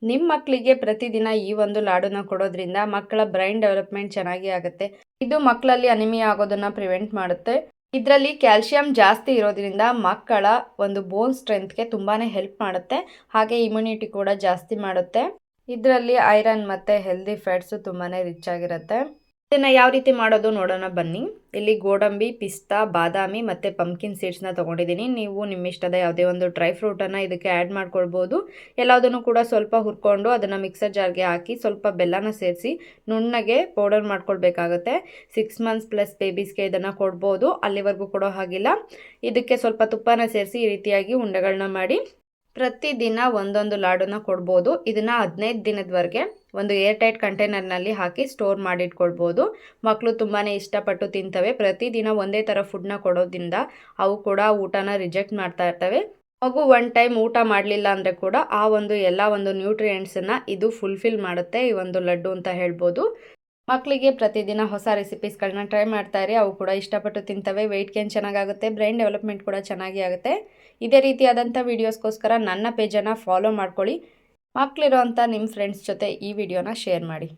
ನಿಮ್ಮ ಮಕ್ಕಳಿಗೆ ಪ್ರತಿದಿನ ಈ ಒಂದು ಲಾಡುನ ಕೊಡೋದ್ರಿಂದ ಮಕ್ಕಳ ಬ್ರೈನ್ ಡೆವಲಪ್ಮೆಂಟ್ ಚೆನ್ನಾಗಿ ಆಗುತ್ತೆ. ಇದು ಮಕ್ಕಳಲ್ಲಿ ಅನಿಮಿಯಾ ಆಗೋದನ್ನ ಪ್ರಿವೆಂಟ್ ಮಾಡುತ್ತೆ. ಇದರಲ್ಲಿ ಕ್ಯಾಲ್ಸಿಯಂ ಜಾಸ್ತಿ ಇರೋದ್ರಿಂದ ಮಕ್ಕಳ ಒಂದು ಬೋನ್ ಸ್ಟ್ರೆಂತ್ಗೆ ತುಂಬಾನೇ ಹೆಲ್ಪ್ ಮಾಡುತ್ತೆ. ಹಾಗೆ ಇಮ್ಯುನಿಟಿ ಕೂಡ ಜಾಸ್ತಿ ಮಾಡುತ್ತೆ. ಇದರಲ್ಲಿ ಐರನ್ ಮತ್ತೆ ಹೆಲ್ದಿ ಫ್ಯಾಟ್ಸ್ ತುಂಬಾನೇ ರಿಚ್ ಆಗಿರುತ್ತೆ. ಇದನ್ನ ಯಾವ ರೀತಿ ಮಾಡೋದು ನೋಡೋಣ ಬನ್ನಿ. ಇಲ್ಲಿ ಗೋಡಂಬಿ, ಪಿಸ್ತಾ, ಬಾದಾಮಿ ಮತ್ತೆ ಪಂಪ್ಕಿನ್ ಸೀಡ್ಸ್ನ ತಗೊಂಡಿದ್ದೀನಿ. ನೀವು ನಿಮ್ಮ ಇಷ್ಟದ ಯಾವುದೇ ಒಂದು ಡ್ರೈ ಫ್ರೂಟನ್ನು ಇದಕ್ಕೆ ಆ್ಯಡ್ ಮಾಡ್ಕೊಳ್ಬೋದು. ಎಲ್ಲದನ್ನು ಕೂಡ ಸ್ವಲ್ಪ ಹುರ್ಕೊಂಡು ಅದನ್ನು ಮಿಕ್ಸರ್ ಜಾರ್ಗೆ ಹಾಕಿ ಸ್ವಲ್ಪ ಬೆಲ್ಲನ ಸೇರಿಸಿ ನುಣ್ಣಗೆ ಪೌಡರ್ ಮಾಡ್ಕೊಳ್ಬೇಕಾಗತ್ತೆ. 6 ಮಂತ್ಸ್ ಪ್ಲಸ್ ಬೇಬೀಸ್ಗೆ ಇದನ್ನು ಕೊಡ್ಬೋದು. ಅಲ್ಲಿವರೆಗೂ ಕೊಡೋ ಹಾಗಿಲ್ಲ. ಇದಕ್ಕೆ ಸ್ವಲ್ಪ ತುಪ್ಪನ ಸೇರಿಸಿ ಈ ರೀತಿಯಾಗಿ ಉಂಡೆಗಳನ್ನ ಮಾಡಿ ಪ್ರತಿದಿನ ಒಂದೊಂದು ಲಾಡುನ ಕೊಡ್ಬೋದು. ಇದನ್ನು 15 ದಿನದವರೆಗೆ ಒಂದು ಏರ್ ಟೈಟ್ ಕಂಟೈನರ್ನಲ್ಲಿ ಹಾಕಿ ಸ್ಟೋರ್ ಮಾಡಿಟ್ಕೊಳ್ಬೋದು. ಮಕ್ಕಳು ತುಂಬಾ ಇಷ್ಟಪಟ್ಟು ತಿಂತವೆ. ಪ್ರತಿದಿನ ಒಂದೇ ಥರ ಫುಡ್ನ ಕೊಡೋದ್ರಿಂದ ಅವು ಕೂಡ ಊಟನ ರಿಜೆಕ್ಟ್ ಮಾಡ್ತಾ ಇರ್ತವೆ. ಮಗು 1 ಟೈಮ್ ಊಟ ಮಾಡಲಿಲ್ಲ ಅಂದರೆ ಕೂಡ ಆ ಒಂದು ಎಲ್ಲ ಒಂದು ನ್ಯೂಟ್ರಿಯೆಂಟ್ಸನ್ನು ಇದು ಫುಲ್ಫಿಲ್ ಮಾಡುತ್ತೆ ಈ ಒಂದು ಲಡ್ಡು ಅಂತ ಹೇಳ್ಬೋದು. ಮಕ್ಕಳಿಗೆ ಪ್ರತಿದಿನ ಹೊಸ ರೆಸಿಪೀಸ್ಗಳನ್ನ ಟ್ರೈ ಮಾಡ್ತಾ ಇರಿ. ಅವು ಕೂಡ ಇಷ್ಟಪಟ್ಟು ತಿಂತವೆ. ವೆಯ್ಟ್ ಗೇನ್ ಚೆನ್ನಾಗಾಗುತ್ತೆ. ಬ್ರೈನ್ ಡೆವಲಪ್ಮೆಂಟ್ ಕೂಡ ಚೆನ್ನಾಗಿ ಆಗುತ್ತೆ. ಇದೇ ರೀತಿಯಾದಂಥ ವೀಡಿಯೋಸ್ಗೋಸ್ಕರ ನನ್ನ ಪೇಜನ್ನು ಫಾಲೋ ಮಾಡ್ಕೊಳ್ಳಿ. ಮಕ್ಕಳಿರೋಂಥ ನಿಮ್ಮ ಫ್ರೆಂಡ್ಸ್ ಜೊತೆ ಈ ವಿಡಿಯೋನ ಶೇರ್ ಮಾಡಿ.